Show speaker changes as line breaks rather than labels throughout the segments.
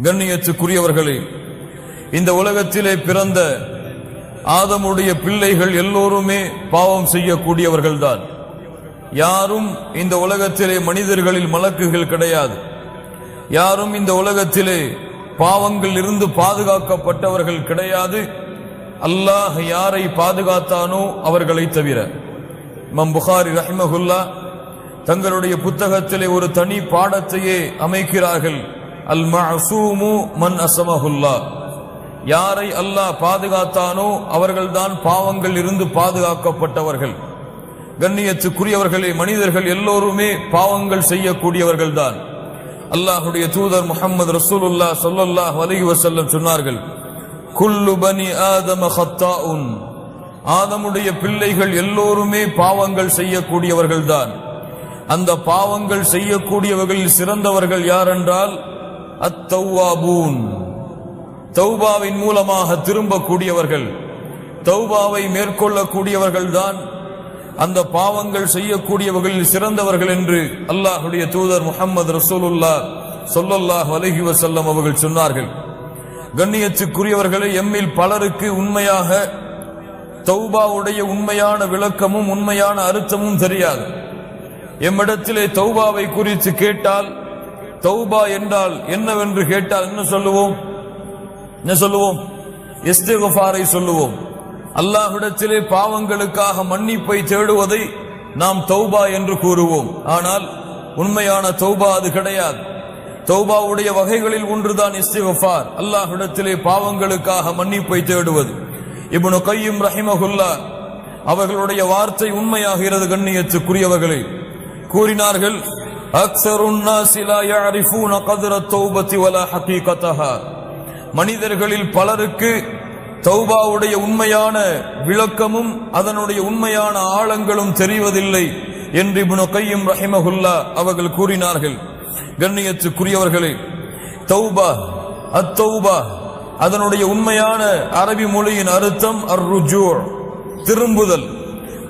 கண்ணியத்துக்குரியவர்களே, இந்த உலகத்திலே பிறந்த ஆதமுடைய பிள்ளைகள் எல்லோருமே பாவம் செய்யக்கூடியவர்கள்தான். யாரும் இந்த உலகத்திலே மனிதர்களில் மலக்குகள் கிடையாது. யாரும் இந்த உலகத்திலே பாவங்கள் இருந்து பாதுகாக்கப்பட்டவர்கள் கிடையாது. அல்லாஹ் யாரை பாதுகாத்தானோ அவர்களை தவிர. இமாம் புகாரி ரஹிமஹுல்லா தங்களுடைய புத்தகத்திலே ஒரு தனி பாடத்தையே அமைக்கிறார்கள். அல் மஅசூமு மன் அஸமஹுல்லா, யாரை அல்லாஹ் பாதுகாத்தானோ அவர்கள்தான் பாவங்கள் இருந்து பாதுகாக்கப்பட்டவர்கள். கண்ணியத்துக்குரியவர்களே, மனிதர்கள் எல்லோருமே பாவங்கள் செய்யக்கூடியவர்கள் தான். அல்லாஹுடைய தூதர் முஹம்மது ரசூலுல்லாஹ் ஸல்லல்லாஹு அலைஹி வஸல்லம் சொன்னார்கள், குல்லு பனி ஆதம ஹத்தாஉன், ஆதமுடைய பிள்ளைகள் எல்லோருமே பாவங்கள் செய்யக்கூடியவர்கள் தான். அந்த பாவங்கள் செய்யக்கூடியவர்களில் சிறந்தவர்கள் யார் என்றால் அத்தௌவாபூன், தௌபாவின் மூலமாக திரும்பக்கூடியவர்கள், தௌபாவை மேற்கொள்ளக்கூடியவர்கள் தான் அந்த பாவங்கள் செய்யக்கூடியவர்களில் சிறந்தவர்கள் என்று அல்லாஹுடைய தூதர் முஹம்மது ரசூலுல்லாஹ் ஸல்லல்லாஹு அலைஹி வஸல்லம் அவர்கள் சொன்னார்கள். கண்ணியத்துக்குரியவர்களே, எம்மில் பலருக்கு உண்மையாக தௌபாவுடைய உண்மையான விளக்கமும் உண்மையான அர்த்தமும் தெரியாது. எம்மிடத்திலே தௌபாவை குறித்து கேட்டால், தௌபா என்றால் என்னவென்று கேட்டால் என்ன சொல்லுவோம்? இஸ்திக்ஃபாரை சொல்லுவோம். அல்லாஹ்விடத்திலே பாவங்களுக்காக மன்னிப்பை தேடுவதை நாம் தௌபா என்று கூறுவோம். ஆனால் உண்மையான தௌபா அது கிடையாது. தௌபாவுடைய வகைகளில் ஒன்றுதான் இஸ்திக்ஃபார், அல்லாஹ்விடத்திலே பாவங்களுக்காக மன்னிப்பை தேடுவது. இப்னு கய்யிம் ரஹிமஹுல்லா அவர்களுடைய வார்த்தை உண்மையாகிறது. கண்ணியத்துக்குரியவர்களே, கூறினார்கள், அக்ஸருன் நாஸி லா யஅரிஃபூன கத்ர தௌபதி வலா ஹகீகதஹா, மனிதர்களில் பலருக்கு தௌபாவுடைய உண்மையான விளக்கமும் அதனுடைய உண்மையான ஆழங்களும் தெரிவதில்லை என்று இப்னு கய்யிம் ரஹிமஹுல்லா அவர்கள் கூறினார்கள். கண்ணியத்துக்குரியவர்களே, தௌபா, அத்தௌபா அதனுடைய உண்மையான அரபி மொழியின் அர்த்தம் அர்ருஜூ, திரும்புதல்.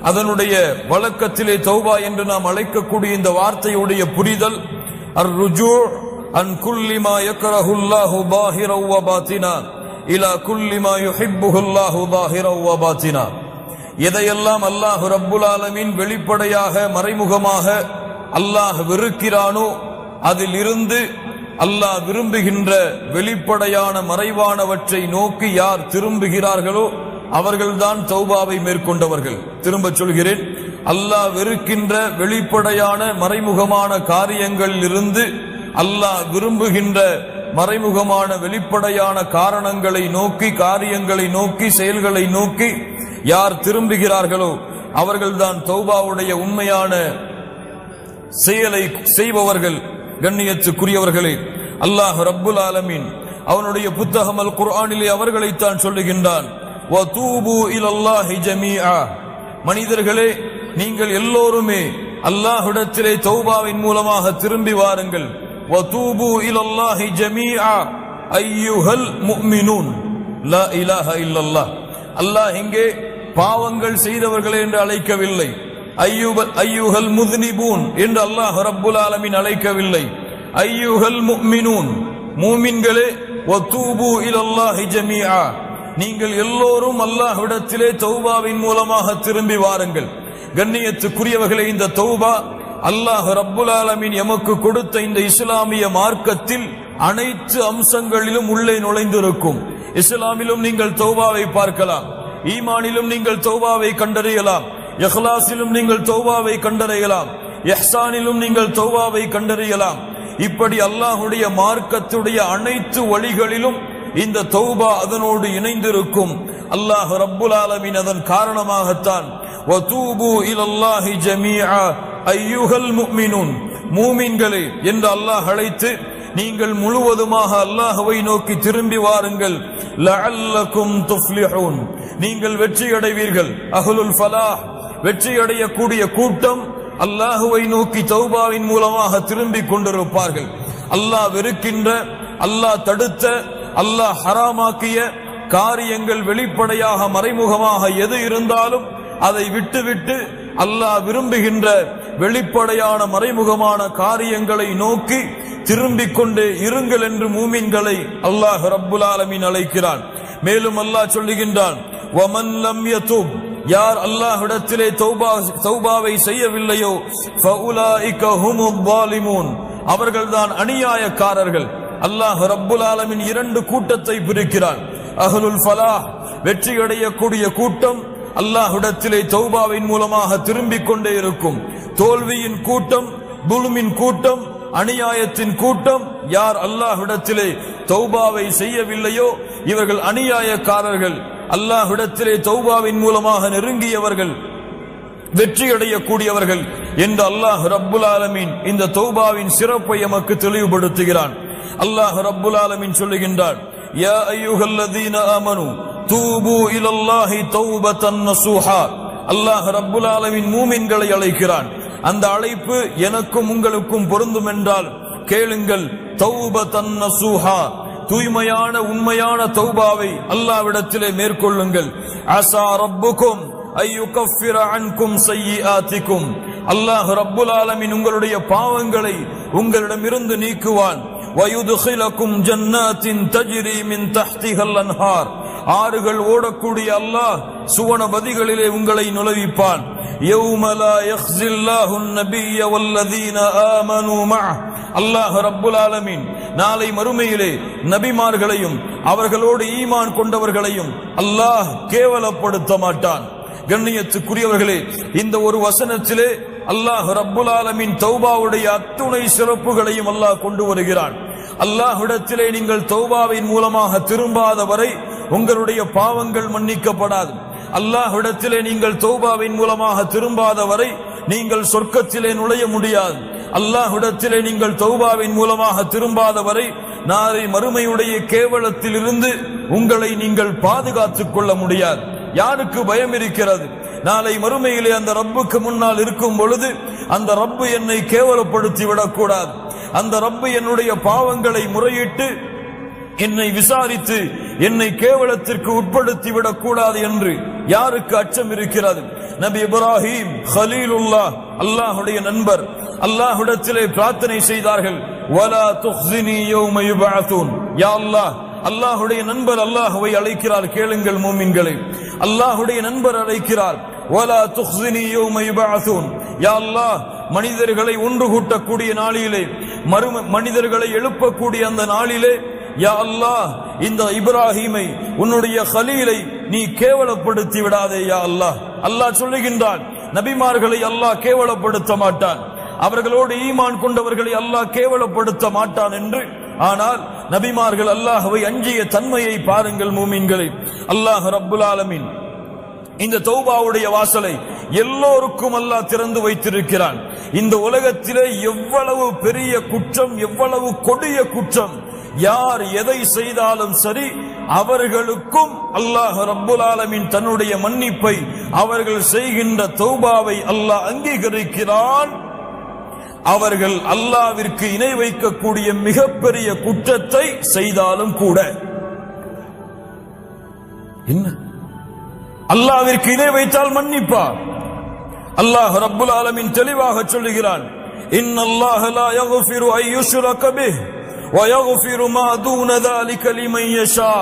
அதனுடைய வழக்கத்திலே தௌபா என்று நாம் அழைக்கக்கூடிய இந்த வார்த்தையுடைய புரிதல் அர்ருஜூ அன் குல்லி மா யக்ரஹுல்லாஹு ظاهرا وباطنا இலா குல்லி மா யுஹிப்புஹுல்லாஹு ظاهرا وباطنا, எதையெல்லாம் அல்லாஹ் ரப்புல் ஆலமீன் வெளிப்படையாக மறைமுகமாக அல்லாஹ் வெறுக்கிறானோ அதிலிருந்து அல்லாஹ் விரும்புகின்ற வெளிப்படையான மறைவானவற்றை நோக்கி யார் திரும்புகிறார்களோ அவர்கள்தான் தௌபாவை மேற்கொண்டவர்கள். திரும்ப சொல்கிறேன், அல்லாஹ் வெறுக்கின்ற வெளிப்படையான மறைமுகமான காரியங்களில் இருந்து அல்லாஹ் விரும்புகின்ற மறைமுகமான வெளிப்படையான காரணங்களை நோக்கி, காரியங்களை நோக்கி, செயல்களை நோக்கி யார் திரும்புகிறார்களோ அவர்கள்தான் தௌபாவுடைய உண்மையான செயலை செய்பவர்கள். கண்ணியத்துக்குரியவர்களே, அல்லாஹ் ரப்புல் ஆலமீன் அவனுடைய புத்தகம் அல் குர்ஆனிலே அவர்களைத்தான் சொல்லுகின்றான், வதூபு இலல்லாஹி ஜமீஆ, மனிதர்களே நீங்கள் எல்லோருமே அல்லாஹ்விடத்திலே தௌபாவின் மூலமாக திரும்பி வாருங்கள். வதூபு இலல்லாஹி ஜமீஆ அய்யுஹல் முஃமினூன் லா இலாஹா இல்லல்லாஹ், அல்லாஹ் இங்கே பாவங்கள் செய்தவர்களே என்று அழைக்கவில்லை, ஐயுஹல் முஸ்னிபூன் என்று அல்லாஹ் ரப்புல் ஆலமீன் அழைக்கவில்லை. ஐயுஹல் முஃமினூன், மூமின்களே, வதூபு இலல்லாஹி ஜமீஆ, நீங்கள் எல்லோரும் அல்லாஹ்விடத்திலே தௌபாவின் மூலமாக திரும்பி வாருங்கள். கண்ணியத்துக்குரியவர்களே, இந்த தௌபா அல்லாஹ் ரப்புல் ஆலமீன் எமக்கு கொடுத்த இந்த இஸ்லாமிய மார்க்கத்தில் அனைத்து அம்சங்களிலும் உள்ளே நுழைந்திருக்கும். இஸ்லாமிலும் நீங்கள் தௌபாவை பார்க்கலாம், ஈமானிலும் நீங்கள் தௌபாவை கண்டறியலாம், இஹ்லாஸிலும் நீங்கள் தௌபாவை கண்டறியலாம், இஹ்சானிலும் நீங்கள் தௌபாவை கண்டறியலாம். இப்படி அல்லாஹ்வுடைய மார்க்கத்துடைய அனைத்து வழிகளிலும் இந்த தௌபா அதனோடு இணைந்திருக்கும். அல்லாஹ் ரப்புல் ஆலமீன் அதன் காரணமாகத்தான் வதூபு இலல்லாஹி ஜமீஆ அய்யுஹல் முஃமினூன், மூமின்களே என்று அல்லாஹ் அழைத்து நீங்கள் முழுவதுமாக அல்லாஹ்வை நோக்கி திரும்பி வாருங்கள். லஅல்லகும் துஃப்லிஹூன், நீங்கள் வெற்றி அடைவீர்கள். அஹ்லுல் ஃபலாஹ், வெற்றி அடையக்கூடிய கூட்டம் அல்லாஹ்வை நோக்கி தௌபாவின் மூலமாக திரும்பி கொண்டிருப்பார்கள். அல்லாஹ் வெறுக்கின்ற, அல்லாஹ் தடுத்த, அல்லாஹ் ஹராமாக்கிய காரியங்கள் வெளிப்படையாக மறைமுகமாக எது இருந்தாலும் அதை விட்டுவிட்டு அல்லாஹ் விரும்புகின்ற வெளிப்படையான மறைமுகமான காரியங்களை நோக்கி திரும்பிக் கொண்டே இருங்கள் என்று மூமின்களை அல்லாஹ் ரப்புல் ஆலமீன் அழைக்கிறான். மேலும் அல்லாஹ் சொல்லுகின்றான், வமன் லம் யதுப், யார் அல்லாஹ்விடத்திலே தௌபாவை செய்யவில்லையோ ஃபஉலாயிக ஹுமுல் ஸாலிமூன், அவர்கள்தான் அநியாயக்காரர்கள். அல்லாஹ் ரப்புல் ஆலமீன் இரண்டு கூட்டத்தை பிரிக்கிறான். அஹ்லுல் ஃபலாஹ், வெற்றி அடையக்கூடிய கூட்டம் அல்லாஹ்விடத்திலே தௌபாவின் மூலமாக திரும்பிக் கொண்டே இருக்கும். தோல்வியின் கூட்டம், துல்மின் கூட்டம், அநியாயத்தின் கூட்டம், யார் அல்லாஹ்விடத்திலே தௌபாவை செய்யவில்லையோ இவர்கள் அநியாயக்காரர்கள். அல்லாஹ்விடத்திலே தௌபாவின் மூலமாக நெருங்கியவர்கள் வெற்றி அடையக்கூடியவர்கள் என்று அல்லாஹ் ரப்புல் ஆலமீன் இந்த தௌபாவின் சிறப்பை எமக்கு தெளிவுபடுத்துகிறான். அல்லாஹ் ரப்புல் ஆலமீன் சொல்லுகின்றான், யா அய்யுஹல்லதீன ஆமனு தூபு இலல்லாஹி தௌபத்தன் நஸூஹா. அல்லாஹ் ரப்புல் ஆலமீன் மூமின்களை அழைக்கிறான். அந்த அழைப்பு எனக்கும் உங்களுக்கும் பொருந்தும் என்றால் கேளுங்கள். தௌபத்தன் நஸூஹா, தூய்மையான உண்மையான தௌபாவை அல்லாஹ்விடத்திலே மேற்கொள்ளுங்கள். அஸா ரப்புக்கும் அய்யுகஃபிர அன்கும் ஸய்யிஆத்திக்கும், அல்லாஹ் ரப்புல் ஆலமீன் உங்களுடைய பாவங்களை உங்களிடமிருந்து நீக்குவான். வயுத்கிலக்கும் ஜன்னாத்தின் தஜ்ரி மின் தஹ்திஹல் அன்ஹார், ஆறுகள் ஓடக்கூடிய அல்லாஹ் சுவனபதிகளிலே உங்களை நுழைவிப்பான். யௌம லா யக்ஸில்லாஹுன் நபிய்ய வல்லதீன ஆமனூ மஅஹ், அல்லாஹ் ரப்புல் ஆலமீன் நாளை மறுமையிலே நபிமார்களையும் அவர்களோடு ஈமான் கொண்டவர்களையும் அல்லாஹ் கேவலப்படுத்த மாட்டான். கண்ணியத்துக்குரியவர்களே, இந்த ஒரு வசனத்திலே அல்லாஹ் ரப்புல் ஆலமீன் தௌபாவுடைய அத்துணை சிறப்புகளையும் அல்லாஹ் கொண்டு வருகிறான். அல்லாஹ்விடத்திலே நீங்கள் தௌபாவின் மூலமாக திரும்பாத வரை உங்களுடைய பாவங்கள் மன்னிக்கப்படாது. அல்லாஹ்விடத்திலே நீங்கள் தௌபாவின் மூலமாக திரும்பாத வரை நீங்கள் சொர்க்கத்திலே நுழைய முடியாது. அல்லாஹ்விடத்திலே நீங்கள் தௌபாவின் மூலமாக திரும்பாத வரை நாளை மறுமையுடைய கேவலத்தில் இருந்து உங்களை நீங்கள் பாதுகாத்துக் கொள்ள முடியாது. யாருக்கு பயம் இருக்கிறது? நாளை மறுமையிலே அந்த ரப்புக்கு முன்னால் இருக்கும் பொழுது அந்த ரப்பு என்னை கேவலப்படுத்தி விடக்கூடாது, அந்த ரப்பு என்னுடைய பாவங்களை முறையிட்டு என்னை விசாரித்து என்னை கேவலத்திற்கு உட்படுத்தி விடக்கூடாது என்று யாருக்கு அச்சம் இருக்கிறது? நபி இப்ராஹிம் கலீலுல்லாஹ், அல்லாஹ்வுடைய நண்பர், அல்லாஹ்விடத்திலே பிரார்த்தனை செய்தார்கள். வலா துக்ஸினி யௌம யுபஅஸூன், யா அல்லாஹ், அல்லாஹ்வுடைய நண்பர் அல்லாஹ்வை அழைக்கிறார். கேளுங்கள் மூமின்களே, அல்லாஹ்வுடைய நண்பர் அழைக்கிறார். வலா துக்ஸினி யௌம யுபஅஸூன், யா அல்லாஹ், மனிதர்களை ஒன்று கூட்டக்கூடிய நாளிலே, மனிதர்களை எழுப்பக்கூடிய அந்த நாளிலே, யா அல்லாஹ், இந்த இப்ராஹீமை உன்னுடைய கலீலை நீ கேவலப்படுத்தி விடாதே யா அல்லாஹ். அல்லாஹ் சொல்லுகின்றான், நபிமார்களை அல்லாஹ் கேவலப்படுத்த மாட்டான், அவர்களோடு ஈமான் கொண்டவர்களை அல்லாஹ் கேவலப்படுத்த மாட்டான் என்று. ஆனால் நபிமார்கள் அல்லாஹ்வை அஞ்சிய தன்மையை பாருங்கள் மூமின்களை. அல்லாஹ் ரப்புல் ஆலமீன் இந்த தௌபாவுடைய வாசலை எல்லோருக்கும் அல்லாஹ் திறந்து வைத்திருக்கிறான். இந்த உலகத்திலே எவ்வளவு பெரிய குற்றம், எவ்வளவு கொடிய குற்றம், யார் எதை செய்தாலும் சரி அவர்களுக்கும் அல்லாஹ் ரப்புல் ஆலமீன் தன்னுடைய மன்னிப்பை, அவர்கள் செய்கின்ற தௌபாவை அல்லாஹ் அங்கீகரிக்கிறான். அவர்கள் அல்லாஹ்விற்கு இணை வைக்கக்கூடிய மிகப்பெரிய குற்றத்தை செய்தாலும் கூட, என்ன அல்லாஹ்விற்கு இணை வைத்தால் மன்னிப்பார். அல்லாஹ் ரப்புல் ஆலமீன் தெளிவாக சொல்லுகிறான், இன்னல்லாஹ லா யக்ஃபிரு அன் யுஷ்ரக பிஹி வ யக்ஃபிரு மா தூன ذلك லிமன் யஷா.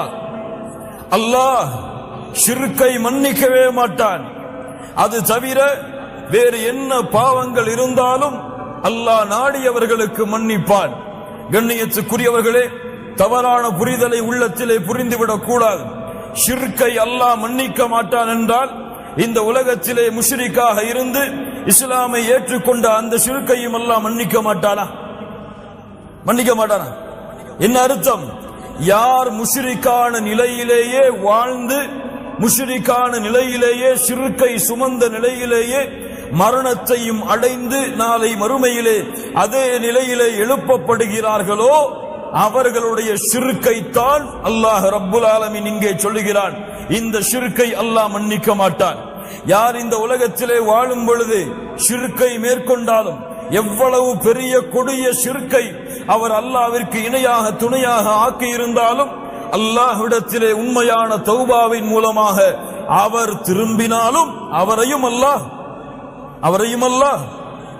அல்லாஹ் ஷிர்க்கை மன்னிக்கவே மாட்டான். அது தவிர வேறு என்ன பாவங்கள் இருந்தாலும் அல்லாஹ் நாடியவர்களுக்கு மன்னிப்பான். கண்ணியத்துக்குரியவர்களே, தவறான புரிதலை உள்ளத்திலே புரிந்துவிடக் கூடாது. ஷிர்க்கை அல்லாஹ் மன்னிக்க மாட்டான் என்றால் இந்த உலகத்திலே முஷ்ரிக்காக இருந்து இஸ்லாமை ஏற்றுக்கொண்ட அந்த ஷிர்க்கையும் அல்லாஹ் மன்னிக்க மாட்டானா? மன்னிக்க மாட்டானா? என்ன அர்த்தம்? யார் முஷ்ரிக்கான நிலையிலேயே வாழ்ந்து, முஷ்ரிக்கான நிலையிலேயே, ஷிர்க்கை சுமந்த நிலையிலேயே மரணத்தையும் அடைந்து நாளை மறுமையிலே அதே நிலையிலே எழுப்பப்படுகிறார்களோ அவர்களுடைய ஷிர்க்கை தான் அல்லாஹ் ரப்புல் ஆலமீன் இங்கே சொல்லுகிறான், இந்த ஷிர்க்கை அல்லாஹ் மன்னிக்க மாட்டான். யார் இந்த உலகத்திலே வாழும் பொழுது ஷிர்க்கை மேற்கொண்டாலும், எவ்வளவு பெரிய கொடிய ஷிர்க்கை அவர் அல்லாஹ்விற்கு இணையாக துணையாக ஆக்கி இருந்தாலும், அல்லாஹ்விடத்திலே உண்மையான தௌபாவின் மூலமாக அவர் திரும்பினாலும் அவரையும் அல்லாஹ் அவரையும் அல்லாஹ்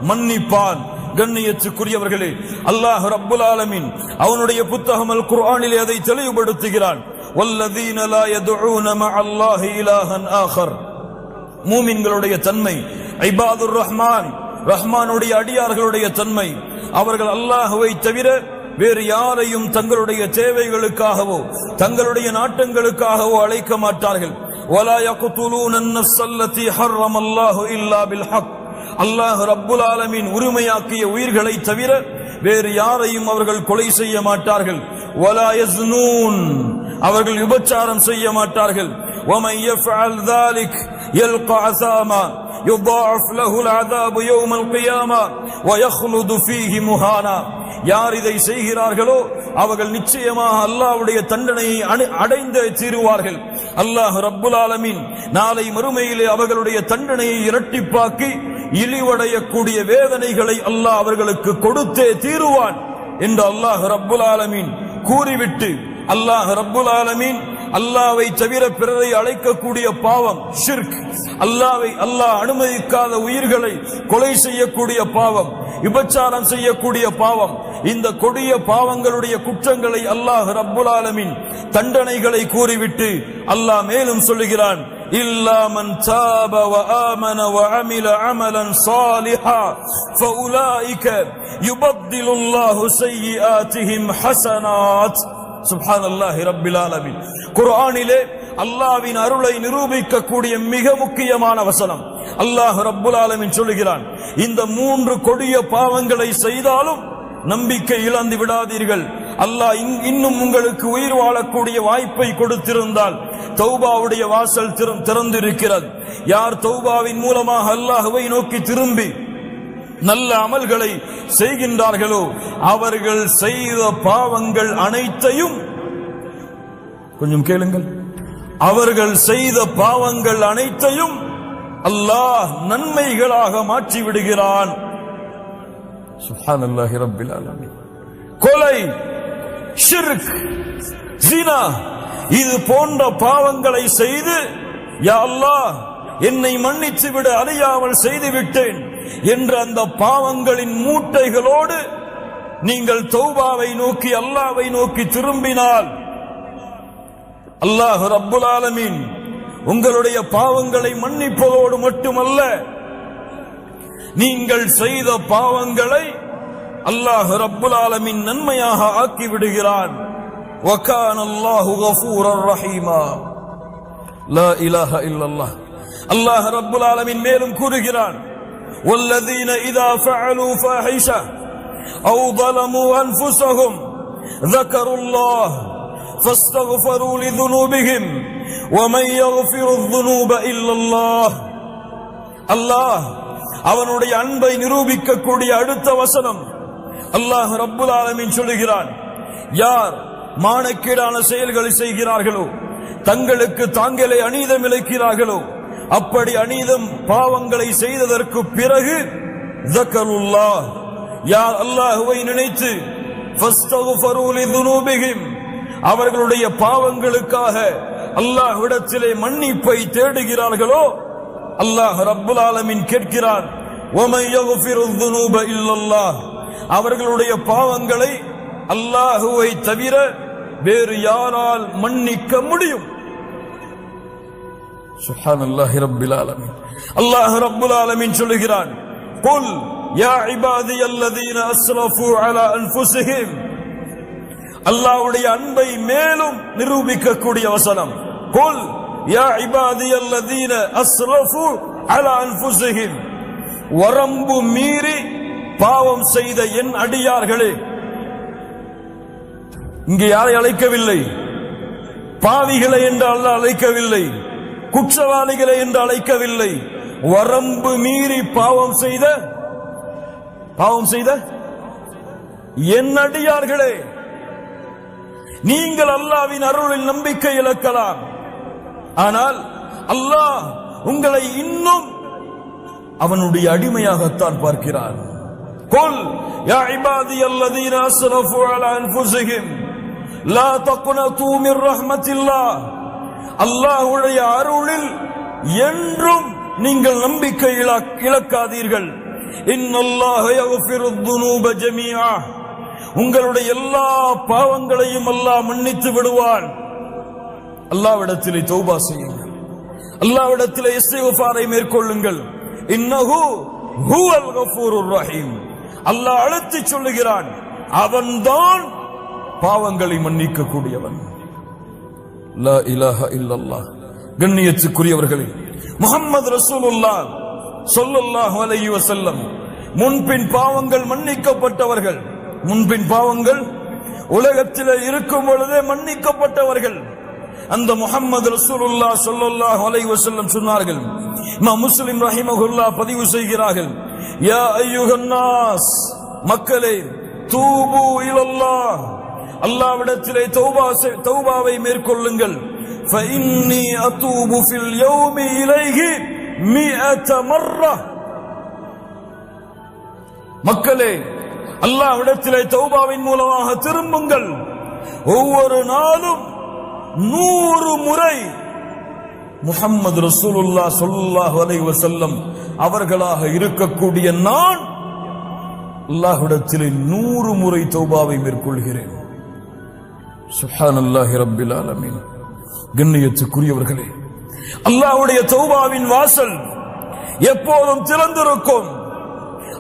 மன்னிப்பான். கண்ணியத்துக்குரியவர்களே, அல்லாஹ் ரப்புல் ஆலமீன் அவனுடைய புத்தகம் அல் குர்ஆனிலே அதை தெளிவுபடுத்துகிறான். வல்லதீன லா யதுஊன மஅல்லாஹி இலாஹன் ஆகர். மூமின்களுடைய தன்மை, இபாதுர் ரஹ்மான், ரஹ்மானுடைய அடியார்களுடைய தன்மை, அவர்கள் அல்லாஹ்வை தவிர வேறு யாரையும் தங்களுடைய தேவைகளுக்காகவோ தங்களுடைய நாட்டங்களுக்காகவோ அழைக்க மாட்டார்கள். வலா யக்துலூன அன்-நஃஸ் அல்லதி ஹர்ரமல்லாஹு இல்லா பில் ஹக். அல்லாஹ் ரப்புல் ஆலமீன் உரிமையாக்கிய உயிர்களை தவிர வேறு யாரையும் அவர்கள் கொலை செய்ய மாட்டார்கள். வலா யஸ்னூன், அவர்கள் விபச்சாரம் செய்ய மாட்டார்கள். வமன் யஃஅல் ذلك يلقى عثاما يضاعف له العذاب يوم القيامة ويخلد فيه مهانا. யார் இதை செய்கிறார்களோ அவர்கள் நிச்சயமாக அல்லாஹ்வுடைய தண்டனையை அடைந்தே தீருவார்கள். அல்லாஹ் ரப்புல் ஆலமீன் நாளை மறுமையிலே அவர்களுடைய தண்டனையை இரட்டிப்பாக்கி இழிவடையக்கூடிய வேதனைகளை அல்லாஹ் அவர்களுக்கு கொடுத்தே தீருவான் என்று அல்லாஹ் ரப்புல் ஆலமீன் கூறிவிட்டு, அல்லாஹ் ரப்புல் ஆலமீன் அல்லாஹ்வை தவிர பிறரை அழைக்கக்கூடிய பாவம் ஷிர்க், அல்லாஹ் அனுமதிக்காத உயிர்களை கொலை செய்யக்கூடிய பாவம், விபச்சாரம் செய்யக்கூடிய பாவம், இந்த கொடிய பாவங்களுடைய குற்றங்களை அல்லாஹ் ரப்புல் ஆலமீன் தண்டனைகளை கூறிவிட்டு அல்லாஹ் மேலும் சொல்லுகிறான், இல்லா மன் தாப வ ஆமன வ அமில அமலன் சாலிஹா ஃபஉலாயிக யுபத்திலுல்லாஹு ஸய்யிஆத்திஹிம் ஹஸனாத். சுப்ஹானல்லாஹி ரப்பில் ஆலமீன். குர்ஆனிலே அல்லாஹ்வின் அருளை நிரூபிக்கக்கூடிய மிக முக்கியமான வசனம். அல்லாஹ் ரப்புல் ஆலமீன் சொல்லுகிறான், இந்த 3 கொடிய பாவங்களை செய்தாலும் நம்பிக்கை இழந்து விடாதீர்கள். அல்லாஹ் இன்னும் உங்களுக்கு உயிர் வாழக்கூடிய வாய்ப்பை கொடுத்திருந்தால் தௌபாவுடைய வாசல் திறந்திருக்கிறது. யார் தௌபாவின் மூலமாக அல்லாஹ்வை நோக்கி திரும்பி நல்ல அமல்களை செய்கின்றார்களோ அவர்கள் செய்த பாவங்கள் அனைத்தையும், கொஞ்சம் கேளுங்கள், அவர்கள் செய்த பாவங்கள் அனைத்தையும் அல்லாஹ் நன்மைகளாக மாற்றி விடுகிறான். சுப்ஹானல்லாஹி ரப்பில் ஆலமீன். கொலை, ஷிர்க், ஜினா இது போன்ற பாவங்களை செய்து, யா அல்லாஹ் என்னை மன்னித்து விடு, அறியாமல் செய்து விட்டேன் என்ற அந்த பாவங்களின் மூட்டைகளோடு நீங்கள் தௌபாவை நோக்கி அல்லாஹ்வை நோக்கி திரும்பினால் அல்லாஹ் ரப்புல் ஆலமீன் உங்களுடைய பாவங்களை மன்னிப்பதோடு மட்டுமல்ல, நீங்கள் செய்த பாவங்களை அல்லாஹ் ரப்புல் ஆலமீன் நன்மையாக ஆக்கி விடுகிறான். வகான அல்லாஹு கஃபூரர் ரஹீமா. லா இலாஹா இல்லல்லாஹ். அல்லாஹ் ரப்புல் ஆலமீன் மேலும் கூறுகிறான், والذين إذا فعلوا فاحشة أو ظلموا أنفسهم ذكروا الله فاستغفروا لذنوبهم ومن يغفر الذنوب إلا الله. அல்லாஹ் அவனுடைய அன்பை நிரூபிக்கக்கூடிய அடுத்த வசனம். அல்லாஹ் ரப்புல் ஆலமீன் சொல்லுகிறான், யார் மானக்கேடான செயல்களை செய்கிறார்களோ, தங்களுக்கு தாங்களே அநீதம் இழைக்கிறார்களோ, அப்படி அநீதம் பாவங்களை செய்ததற்கு பிறகு ذكروا யார் அல்லாஹ்வை நினைத்து فاستغفروا لذنوبهم அவர்களுடைய பாவங்களுக்காக அல்லாஹ்விடத்திலே மன்னிப்பை தேடுகிறார்களோ, அல்லாஹ் ரப்புல் ஆலமீன் கேட்கிறான், وَمَن يَغْفِرُ الذُّنُوبَ إِلَّا اللَّهُ அவர்களுடைய பாவங்களை அல்லாஹ்வை தவிர வேறு யாரால் மன்னிக்க முடியும்? சுப்ஹானல்லாஹி ரப்பில் ஆலமீன். அல்லாஹ் ரப்புல் ஆலமீன் சொல்கிறான், குல் யா இபாதியல்லதீன அஸ்ரஃபு அலா அன்ஃபுஸிஹிம். அல்லாஹ்வுடைய அன்பை மேலும் நிரூபிக்கக்கூடிய வசனம். குல் யா இபாதியல்லதீன அஸ்ரஃபு அலா அன்ஃபுஸிஹிம். வரம்பு மீறி பாவம் செய்த என் அடியார்களே. இங்கே யாரை அழைக்கவில்லை, பாவிகளை என்று அல்லாஹ் அழைக்கவில்லை, குற்றவாளிகளை என்று அழைக்கவில்லை. வரம்பு மீறி பாவம் செய்த என் அடியார்களே, நீங்கள் அல்லாஹ்வின் அருளில் நம்பிக்கை இழக்கலாம், ஆனால் அல்லாஹ் உங்களை இன்னும் அவனுடைய அடிமையாகத்தான் பார்க்கிறான். குல் யா இபாதியல்லதீன அஸ்ரஃபு அலா அன்ஃபுஸிஹிம் லா தக்னது மிர் ரஹ்மத்தில்லாஹ். அல்லாஹ்வுடைய அருளில் என்றும் நீங்கள் நம்பிக்கை இழக்காதீர்கள். இன்னல்லாஹ யக்ஃபிருத் துனூப ஜமீஆ, உங்களுடைய எல்லா பாவங்களையும் அல்லாஹ் மன்னித்து விடுவான். அல்லாஹ்விடத்திலே தௌபா செய்யுங்கள், அல்லாஹ்விடத்திலே இஸ்திக்ஃபாரை மேற்கொள்ளுங்கள். இன்னஹு ஹுவல் கஃபூருர் ரஹீம். அல்லாஹ் அழைத்து சொல்லுகிறான், அவன்தான் பாவங்களை மன்னிக்க கூடியவன். லா இலாஹ இல்லல்லாஹ். கண்ணியத்துக்குரியவர்களே, முஹம்மது ரசூலுல்லாஹ் ஸல்லல்லாஹு அலைஹி வஸல்லம் முன்பின் பாவங்கள் மன்னிக்கப்பட்டவர்கள். முன்பின் பாவங்கள் உலகத்தில் இருக்கும் பொழுதே மன்னிக்கப்பட்டவர்கள். அந்த முஹம்மது ரசூலுல்லாஹ் ஸல்லல்லாஹு அலைஹி வஸல்லம் சொன்னார்கள், இமாம் முஸ்லிம் ரஹிமஹுல்லாஹ் பதிவு செய்கிறார்கள், யா அய்யுஹன் நாஸ், மக்களே, தூபு இலல்லாஹ், அல்லாஹ்விடத்திலே தௌபாவை மேற்கொள்ளுங்கள். ஃபஇன்னி அதூபு ஃபில் யௌமி இலைஹி 100 மர்ரா. மக்களே, அல்லாஹ்விடத்திலே தௌபாவின் மூலமாக திரும்புங்கள். ஒவ்வொரு நாளும் 100 முறை முஹம்மது ரசூலுல்லாஹ் ஸல்லல்லாஹு அலைஹி வஸல்லம் அவர்களாக இருக்கக்கூடிய நான் அல்லாஹ்விடத்திலே 100 முறை தௌபாவை மேற்கொள்கிறேன். சுப்ஹானல்லாஹி ரப்பில் ஆலமீன். கண்ணியத்துக்குரியவர்களே, அல்லாஹ்வுடைய தௌபாவின் வாசல் எப்போதும் திறந்திருக்கும்.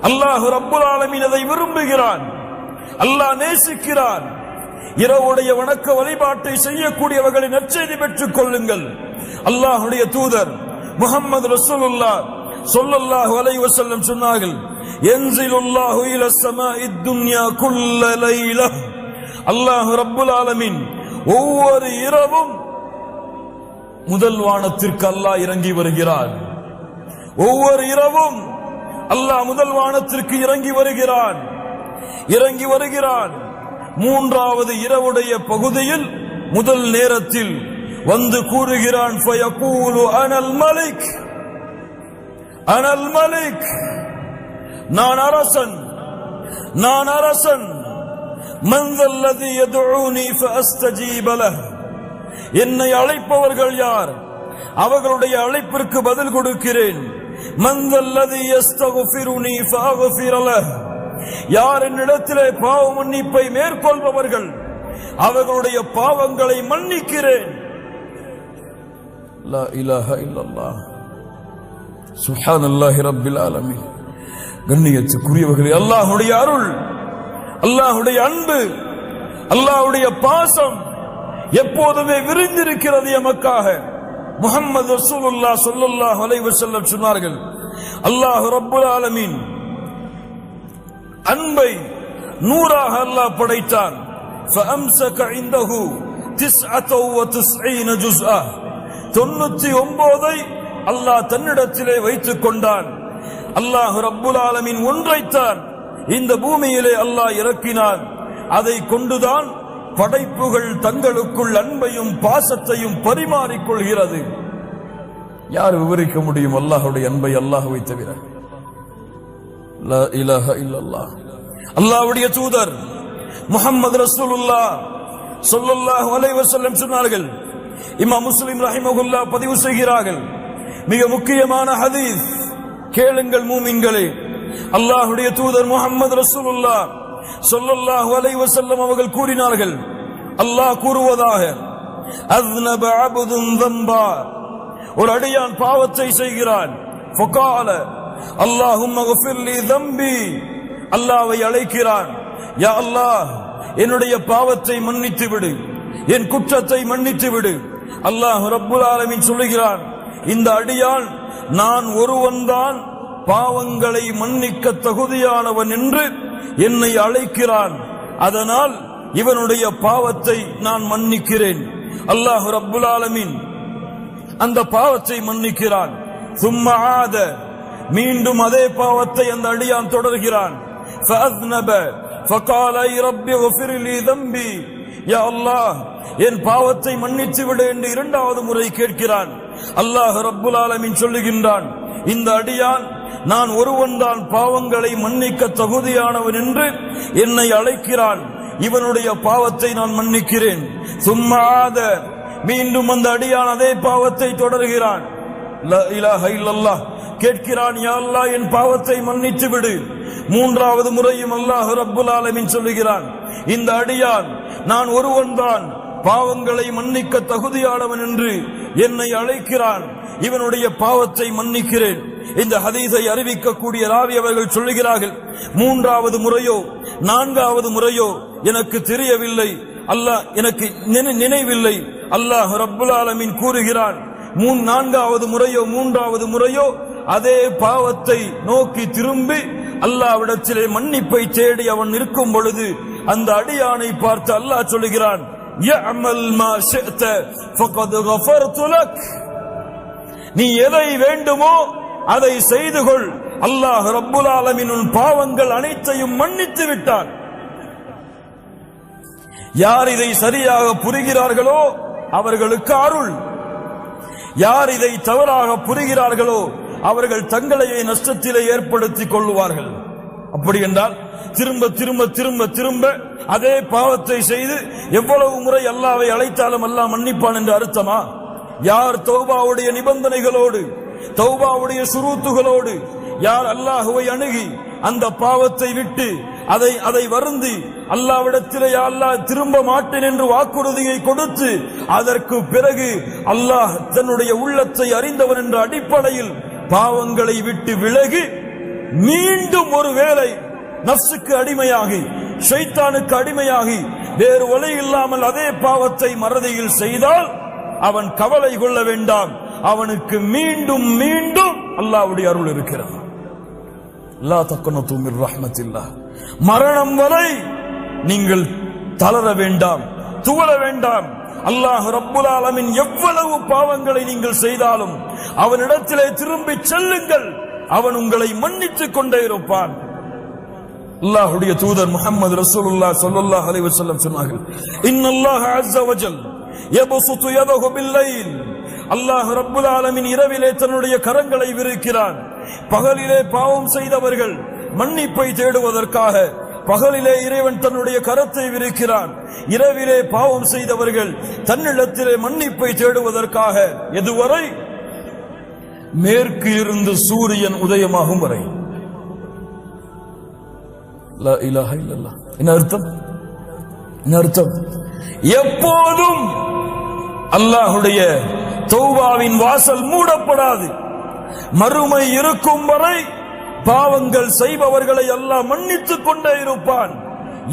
அல்லாஹ் ரப்புல் ஆலமீன் அதை விரும்புகிறான், அல்லாஹ் நேசிக்கிறான். இரவுடைய வணக்க வழிபாட்டை செய்யக்கூடியவர்களை நற்செய்தி பெற்றுக் கொள்ளுங்கள். அல்லாஹ்வுடைய தூதர் முஹம்மது ரசூலுல்லாஹ் ஸல்லல்லாஹு அலைஹி வஸல்லம் சொன்னார்கள், யன்ஸிலுல்லாஹு இலஸ் ஸமாஇத் துன்யா குல்ல லைலா. அல்லாஹ் ரப்புல் ஆலமீன் ஒவ்வொரு இரவும் முதல் வானத்திற்கு அல்லாஹ் இறங்கி வருகிறான். ஒவ்வொரு இரவும் அல்லாஹ் முதல் வானத்திற்கு இறங்கி வருகிறான். மூன்றாவது இரவுடைய பகுதியில் முதல் நேரத்தில் வந்து கூறுகிறான், ஃபயகூலு அனல் மலிக், அனல் மலிக், நான் அரசன், நான் அரசன். மன் அல்லதி யதுஊனி ஃபஅஸ்தஜீப லஹ், என்னை அழைப்பவர்கள் யார், அவர்களுடைய அழைப்பிற்கு பதில் கொடுக்கிறேன். மன் அல்லதி யஸ்தக்ஃபிருனி ஃபஅக்ஃபிர லஹ், யார் என்னிடத்திலே பாவ மன்னிப்பை மேற்கொள்பவர்கள் அவர்களுடைய பாவங்களை மன்னிக்கிறேன். லா இலாஹ இல்லல்லாஹ். சுப்ஹானல்லாஹி ரப்பில் ஆலமீன். கண்ணியத்துக்குரியவர்களே, அல்லாஹ்வுடைய அருள், அல்லாஹ்வுடைய அன்பு, அல்லாஹ்வுடைய பாசம் எப்போதுமே விரிந்திருக்கிறது எமக்காக. முஹம்மது ரசூலுல்லாஹ் ஸல்லல்லாஹு அலைஹி வஸல்லம் சொன்னார்கள், அல்லாஹ் ரப்புல் ஆலமீன் அன்பை 100ஆக அல்லாஹ் படைத்தான். فأمسك عنده 99 جزءا, 99 அல்லாஹ் தன்னிடத்திலே வைத்துக் கொண்டான். அல்லாஹ் ரப்புல் ஆலமீன் ஒன்றைத்தான் இந்த பூமியிலே அல்லாஹ் இறக்கினான். அதை கொண்டுதான் படைப்புகள் தங்களுக்குள் அன்பையும் பாசத்தையும் பரிமாறிக்கொள்கிறது. யார் விவரிக்க முடியும் அல்லாஹ்வுடைய அன்பை அல்லாஹ்வை தவிர? லா இலாஹ இல்லல்லாஹ். அல்லாஹ்வுடைய தூதர் முஹம்மது ரசூலுல்லாஹ் ஸல்லல்லாஹு அலைஹி வஸல்லம் சொன்னார்கள், இமாம் முஸ்லிம் ரஹிமஹுல்லாஹ் பதிவு செய்கிறார்கள், மிக முக்கியமான ஹதீஸ், கேளுங்கள் மூமின்களே. அல்லாஹ்வுடைய தூதர் முஹம்மது ரசூலுல்லாஹ் ஸல்லல்லாஹு அலைஹி வஸல்லம் அவர்கள் கூறினார்கள், அல்லாஹ் கூறுவதாக, அஸ்னப அப்துன் ذنبا, ஒரு அடியான் பாவத்தை செய்கிறான். ஃபகால அல்லாஹும்ம க்ஃபிர் லி ذنبي, அல்லாஹ்வை அழைக்கிறான், யா அல்லாஹ் என்னுடைய பாவத்தை மன்னித்து விடு, என் குற்றத்தை மன்னித்து விடு. அல்லாஹ் ரப்புல் ஆலமீன் சொல்லுகிறான், இந்த அடியான் நான் ஒருவன்தான் பாவங்களை மன்னிக்க தகுதியானவன் என்று என்னை அழைக்கிறான், அதனால் இவனுடைய பாவத்தை நான் மன்னிக்கிறேன். அல்லாஹ் ரப்புல் ஆலமீன் அந்த பாவத்தை மன்னிக்கிறான். சும்ம ஆத, மீண்டும் அதே பாவத்தை அந்த அடியான் தொடர்கிறான். ஃபஅஸ்னப ஃபகால ரப்பி க்ஃபிர் லி ذنبي, யா அல்லாஹ் என் பாவத்தை மன்னித்து விடு என்று இரண்டாவது முறை கேட்கிறான். அல்லாஹ் ரப்புல் ஆலமீன் சொல்லுகின்றான், இந்த அடியான் நான் ஒருவன்தான் பாவங்களை மன்னிக்க தகுதியானவன் என்று என்னை அழைக்கிறான், இவனுடைய பாவத்தை நான் மன்னிக்கிறேன். சும்ம ஆத, மீண்டும் அந்த அடியான் அதே பாவத்தை தொடர்கிறான். லா இலாஹ இல்லல்லாஹ். கேட்கிறான், யா அல்லாஹ் என் பாவத்தை மன்னித்து விடு. மூன்றாவது முறையும் அல்லாஹ் ரப்புல் ஆலமீன் சொல்லுகிறான், இந்த அடியான் நான் ஒருவன்தான் பாவங்களை மன்னிக்க தகுதியானவன் என்று என்னை அழைக்கிறான், இவனுடைய பாவத்தை மன்னிக்கிறேன். இந்த ஹதீஸை அறிவிக்கக்கூடிய ராவி அவர்கள் சொல்லுகிறார்கள், மூன்றாவது முறையோ நான்காவது முறையோ எனக்கு தெரியவில்லை, அல்லாஹ் எனக்கு நினைவில்லை. அல்லாஹ் ரப்புல் ஆலமீன் கூறுகிறான், நான்காவது முறையோ மூன்றாவது முறையோ அதே பாவத்தை நோக்கி திரும்பி அல்லாஹ்விடத்திலே மன்னிப்பை தேடி அவன் நிற்கும் பொழுது அந்த அடியானை பார்த்து அல்லாஹ் சொல்லுகிறான், யஅமல் மா ஷிஅத ஃபகத் கஃபர்து லக். நீ எதை வேண்டுமோ அதை செய்து கொள், அல்லாஹ் ரப்புல் ஆலமீன் உன் பாவங்கள் அனைத்தையும் மன்னித்து விட்டான். யார் இதை சரியாக புரிகிறார்களோ அவர்களுக்கு அருள், யார் இதை தவறாக புரிகிறார்களோ அவர்கள் தங்களையே நஷ்டத்திலே ஏற்படுத்திக் கொள்வார்கள். அப்படி என்றால் திரும்ப திரும்ப திரும்ப திரும்ப அதே பாவத்தை செய்து எவ்வளவு முறை அல்லாஹ்வை அழைத்தாலும் அல்லாஹ் மன்னிப்பான் என்று அர்த்தமா? யார் தௌபாவுடைய நிபந்தனைகளோடு தௌபாவுடைய சுரூத்துகளோடு யார் அல்லாஹ்வை அணுகி அந்த பாவத்தை விட்டு அதை வருந்தி அல்லாஹ்விடத்திலே அல்லாஹ் திரும்ப மாட்டேன் என்று வாக்குறுதியை கொடுத்து அதற்கு பிறகு அல்லாஹ் தன்னுடைய உள்ளத்தை அறிந்தவன் என்ற அடிப்படையில் பாவங்களை விட்டு விலகி மீண்டும் ஒரு வேளை நஃப்ஸுக்கு அடிமையாகி ஷைத்தானுக்கு அடிமையாகி வேறு வழி இல்லாமல் அதே பாவத்தை மறதியில் செய்தால் அவன் கவலை கொள்ள வேண்டாம், அவனுக்கு மீண்டும் மீண்டும் அல்லாஹ்வுடைய அருள் இருக்கிறது. லா தக்னது மிர் ரஹ்மத்தில்லாஹ். மரணம் வரை நீங்கள் தளர வேண்டாம், துவள வேண்டாம். அல்லாஹ் ரப்புல் ஆலமீன் எவ்வளவு பாவங்களை நீங்கள் செய்தாலும் அவனிடத்திலே திரும்பி செல்லுங்கள், அவன் உங்களை மன்னித்துக் கொண்டே இருப்பான். அல்லாஹ்வுடைய தூதர் முஹம்மது ரசூலுல்லாஹ் ஸல்லல்லாஹு அலைஹி வஸல்லம் சொன்னார்கள், இன்னல்லாஹ அஸ்ஸ வஜல் யபசுது யதஹு பில்லைல். அல்லாஹ் ரப்புல் ஆலமீன் இரவிலே தன்னுடைய கரங்களை விரிக்கிறான். பகலிலே பாவம் செய்தவர்கள் மன்னிப்பை தேடுவதற்காக பகலிலே இறைவன் தன்னுடைய கரத்தை விரிக்கிறான், இரவிலே பாவம் செய்தவர்கள் தன்னிடத்திலே மன்னிப்பை தேடுவதற்காக. எதுவரை? மேற்கு இருந்து சூரியன் உதயமாகும் வரை. லா இலாஹ இல்லல்லாஹ். என்ன அர்த்தம்? என்ன அர்த்தம்? எப்போதும் அல்லாஹ்வுடைய தௌபாவின் வாசல் மூடப்படாது. மறுமை இருக்கும் வரை பாவங்கள் செய்பவர்களை அல்லாஹ் மன்னித்துக் கொண்டே இருப்பான்.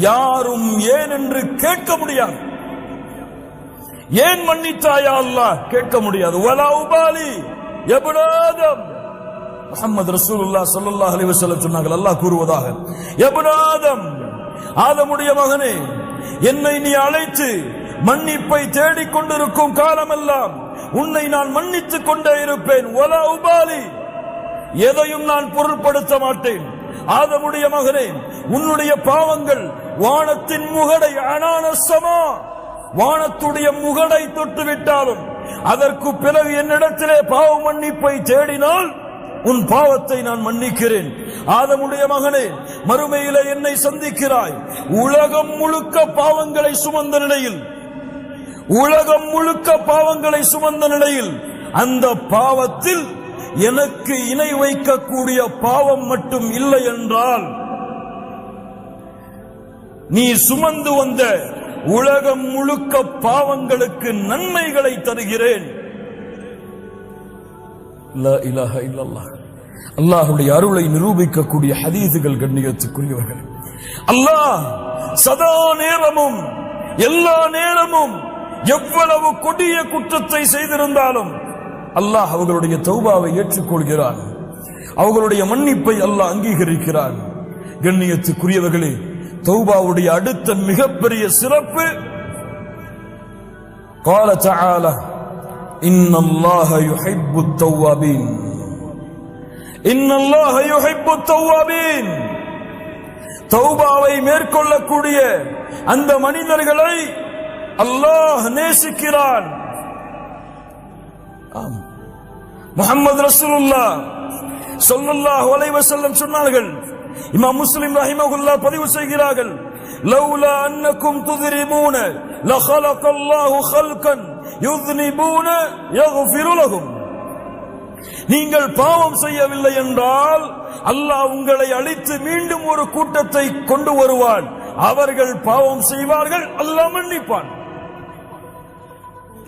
யாரும் ஏன் என்று கேட்க முடியாது. ஏன் மன்னித்தாயா அல்லாஹ் கேட்க முடியாது. வலா உபாலி யப்ன ஆதம். முஹம்மது ரசூலுல்லாஹ் ஸல்லல்லாஹு அலைஹி வஸல்லம் சொன்னார்கள், அல்லாஹ் கூறுவதாக, யப்ன ஆதம், ஆதமுடைய மகனே, என்னை நீ அழைத்து மன்னிப்பை தேடிக் கொண்டிருக்கும் காலமெல்லாம் உன்னை நான் மன்னித்துக் கொண்டே இருப்பேன். வலா உபாலி, எதையும் நான் பொருட்படுத்த மாட்டேன். ஆதமுடைய மகனே, உன்னுடைய பாவங்கள் வானத்தின் முகடை அனானசமா, வானத்துடைய முகடை தொட்டு விட்டாலும் அதற்கு பிறகு என்னிடத்திலே பாவ மன்னிப்பை தேடினால் உன் பாவத்தை நான் மன்னிக்கிறேன். ஆதமுடைய மகனே, மறுமையிலே என்னை சந்திக்கிறாய். உலகம் முழுக்க பாவங்களை சுமந்த நிலையில், உலகம் முழுக்க பாவங்களை சுமந்த நிலையில் அந்த பாவத்தில் எனக்கு இணை வைக்கக்கூடிய பாவம் மட்டும் இல்லை என்றால் நீ சுமந்து வந்த உலகம் முழுக்க பாவங்களுக்கு நன்மைகளை தருகிறேன். லா இலாஹ இல்லல்லாஹ். அல்லாஹ்வுடைய அருளை நிரூபிக்கக்கூடிய ஹதீஸுகள் கண்ணியத்துக்குரியவர்கள். அல்லாஹ் சதா நேரமும் எல்லா நேரமும் எவ்வளவு கொடிய குற்றத்தை செய்திருந்தாலும் அல்லாஹ் அவர்களுடைய தௌபாவை ஏற்றுக்கொள்கிறான், அவர்களுடைய மன்னிப்பை அல்லாஹ் அங்கீகரிக்கிறான். கண்ணியத்துக்குரியவர்களே, தௌபாவுடைய அடுத்த மிகப்பெரிய சிறப்பு, قال تعالى إن الله يحب التوابين إن الله يحب التوابين. தௌபாவை மேற்கொள்ளக்கூடிய அந்த மனிதர்களை அல்லாஹ் நேசிக்கிறான். முஹம்மது ரசூலுல்லாஹ் ஸல்லல்லாஹு அலைஹி வஸல்லம் சொன்னார்கள், இமாம் முஸ்லிம் ரஹிமஹுல்லாஹ் பதிவு செய்கிறார்கள், லௌலா அன்னக்கும் துذنبون لخلق الله خلقا يذنبون يغفر لهم. நீங்கள் பாவம் செய்யவில்லை என்றால் அல்லாஹ் உங்களை அழித்து மீண்டும் ஒரு கூட்டத்தை கொண்டு வருவான். அவர்கள் பாவம் செய்வார்கள், அல்லாஹ் மன்னிப்பான்.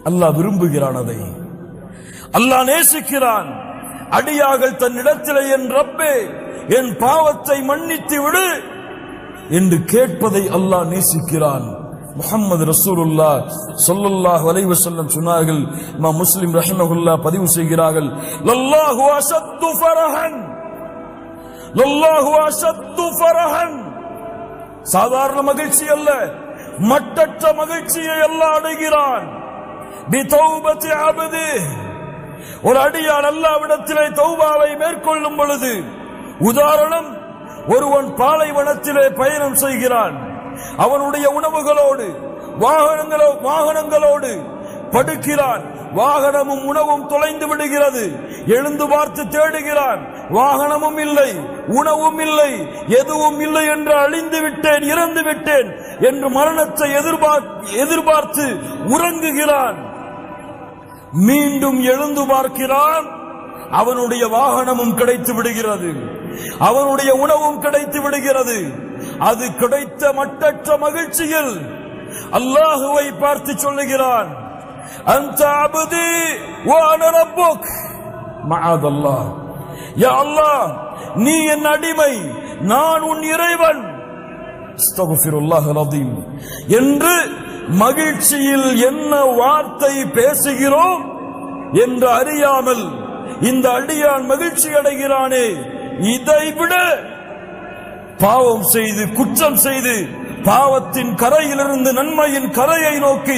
அல்லாஹ் விரும்புகிறான், அதை அல்லாஹ் நேசிக்கிறான். அடியார்கள் தன்னிடத்திலே என் ரப்பே என் பாவத்தை மன்னித்து விடு என்று கேட்பதை அல்லாஹ் நேசிக்கிறான். முஹம்மது ரசூலுல்லாஹ் ஸல்லல்லாஹு அலைஹி வஸல்லம் சொன்னார்கள். இமாம் முஸ்லிம் ரஹிமஹுல்லாஹ் பதிவு செய்கிறார்கள், லல்லாஹு அஷத்து ஃபரஹன், லல்லாஹு அஷத்து ஃபரஹன். சாதாரண மகிழ்ச்சி அல்ல, மட்டற்ற மகிழ்ச்சியை அல்லாஹ் அடைகிறான். பிதௌபத்தி அப்தி, ஒரு அடியான் அல்லாஹ்விடத்திலே தௌபாவை மேற்கொள்ளும் பொழுது, உதாரணம், ஒருவன் பாலைவனத்திலே பயணம் செய்கிறான். அவனுடைய உணவுகளோடு வாகனங்களோடு படுக்கிறான். வாகனமும் உணவும் தொலைந்து விடுகிறது. எழுந்து பார்த்து தேடுகிறான். வாகனமும் இல்லை, உணவும் இல்லை, எதுவும் இல்லை என்று அழிந்து விட்டேன், இறந்து விட்டேன் என்று மரணத்தை எதிர்பார்த்து உறங்குகிறான். மீண்டும் எழுந்து பார்க்கிறான். அவனுடைய வாகனமும் கிடைத்து விடுகிறது, அவனுடைய உணவும் கிடைத்து விடுகிறது. அது கிடைத்த மட்டற்ற மகிழ்ச்சியில் அல்லாஹுவை பார்த்து சொல்லுகிறான், அன்த அப்தி வ அன ரப்புக், மஅதல்லாஹ், யா அல்லாஹ் நீ என் அடிமை, நான் உன் இறைவன், அஸ்தக்ஃபிருல்லாஹல் அஸீம் என்று மகிழ்ச்சியில் என்ன வார்த்தை பேசுகிறோம் என்று அறியாமல் இந்த அடியான் மகிழ்ச்சி அடைகிறானே, இதைவிட பாவம் செய்து குற்றம் செய்து பாவத்தின் கரையிலிருந்து நன்மையின் கரையை நோக்கி,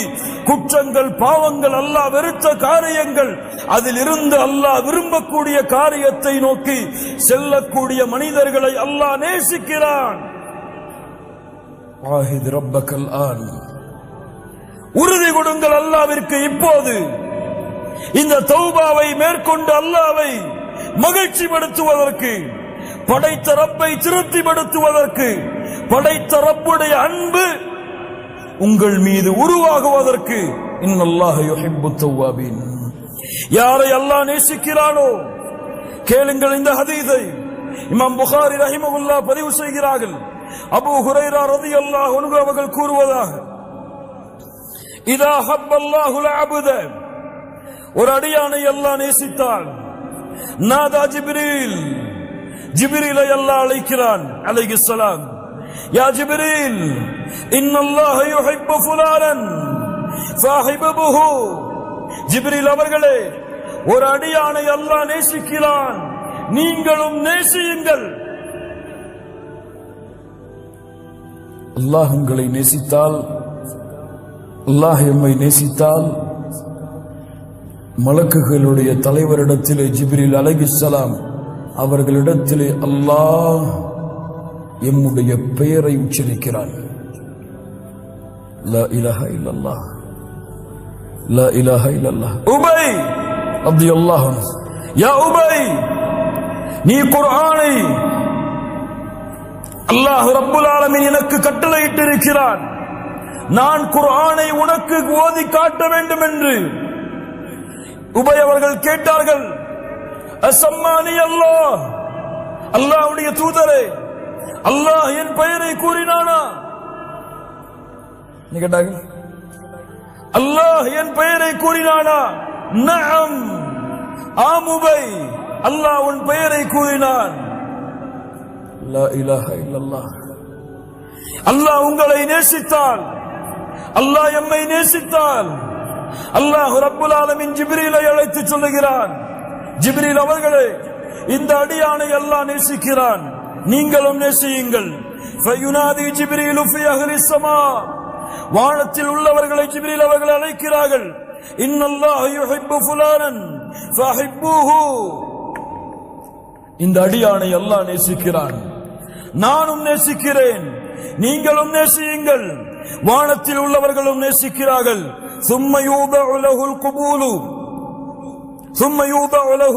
குற்றங்கள் பாவங்கள் அல்லாஹ் வெறுத்த காரியங்கள், அதில் இருந்து அல்லாஹ் விரும்பக்கூடிய காரியத்தை நோக்கி செல்லக்கூடிய மனிதர்களை அல்லாஹ் நேசிக்கிறான். வாஹித் ரப்பக்கல் ஆன், உறுதி கொடுங்கள் அல்லாஹ்விற்கு இப்போது. இந்த தௌபாவை மேற்கொண்டு அல்லாஹ்வை மகிழ்ச்சிப்படுத்துவதற்கு, படைத்த ரப்பை திருப்திப்படுத்துவதற்கு, படைத்த ரப்புடைய அன்பு உங்கள் மீது உருவாகுவதற்கு, இன்னல்லாஹ யுஹிப்புத் தவ்வாபீன், யாரை அல்லாஹ் நேசிக்கிறானோ கேளுங்கள். இந்த ஹதீஸை இமாம் புகாரி ரஹிமஹுல்லாஹ் பதிவு செய்கிறார்கள். அபூ ஹுரைரா ரலியல்லாஹு அன்ஹு அவர்கள் கூறுவதாக, இதா ஹப்பல்லாஹுல் அப்த, ஒரு அடியானை அல்லாஹ் நேசித்தால், நாதா ஜிப்ரீல், ஜிப்ரீலை அல்லாஹ் அழைக்கிறான் அலைஹிஸ்ஸலாம், யா ஜிப்ரீல் இன்னல்லாஹ யுஹிப்பு ஃபுலானன் ஃபஹிபுஹு, ஜிப்ரீல் அவர்களே ஒரு அடியானை அல்லாஹ் நேசிக்கிறான், நீங்களும் நேசியுங்கள். அல்லாஹ் உங்களை நேசித்தால், அல்லாஹ் எம்மை நேசித்தால், மலக்குகளுடைய தலைவரிடத்திலே ஜிப்ரீல் அலைஹிஸ்ஸலாம் அவர்களிடத்திலே அல்லாஹ் எம்முடைய பெயரை உச்சரிக்கிறான். லா இலாஹ இல்லல்லாஹ், லா இலாஹ இல்லல்லாஹ். உபை ரலியல்லாஹு அன்ஹு, யா உபை, நீ குர்ஆனை அல்லாஹ் ரப்புல் ஆலமீன் எனக்கு கட்டளையிட்டு இருக்கிறான், நான் குர்ஆனை உனக்கு ஓதி காட்ட வேண்டும் என்று உபை அவர்கள் கேட்டார்கள். அசம்மானி அல்லாஹ், அல்லாஹ்வுடைய தூதரே அல்லாஹ் என் பெயரை கூறினானா? கேட்டார்கள், அல்லாஹ் என் பெயரை கூறினானா? நஅம், ஆம் உபை, அல்லாஹ் உன் பெயரை கூறினான். லா இலாஹ இல்லல்லாஹ். அல்லாஹ் உங்களை நேசித்தால், அல்லாஹ் எம்மை நேசித்தால், அல்லாஹ் ரப்புல் ஆலமீன் ஜிப்ரீலை அழைத்து சொல்லுகிறான், ஜிப்ரீல் அவர்களே இந்த அடியானை அல்லாஹ் நேசிக்கிறான், நீங்களும் நேசியுங்கள். ஃபயுனாதி ஜிப்ரீலு ஃபி அஹ்லிஸ் ஸமா, வானத்தில் உள்ளவர்களை ஜிப்ரீல் அவர்கள் அழைக்கிறார்கள், இன்னல்லாஹ யுஹிப்பு ஃபுலானன் ஃபஹிப்புஹு, இந்த அடியானை அல்லாஹ் நேசிக்கிறான், நானும் நேசிக்கிறேன், நீங்களும் நேசியுங்கள். வானத்தில் உள்ளவர்களும் நேசிக்கிறார்கள். ثم يوضع له القبول ثم يوضع له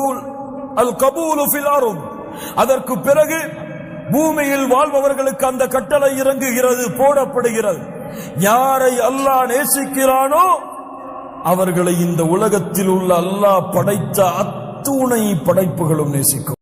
القبول في الارض, அதற்கு பிறகு பூமியில் வாழ்பவர்களுக்கு அந்த கட்டளை இறங்குகிறது, போடப்படுகிறது. யாரை அல்லாஹ் நேசிக்கிறானோ அவர்களை இந்த உலகத்தில் உள்ள அல்லாஹ் படைத்த அத்துணை படைப்புகளும் நேசிக்கும்.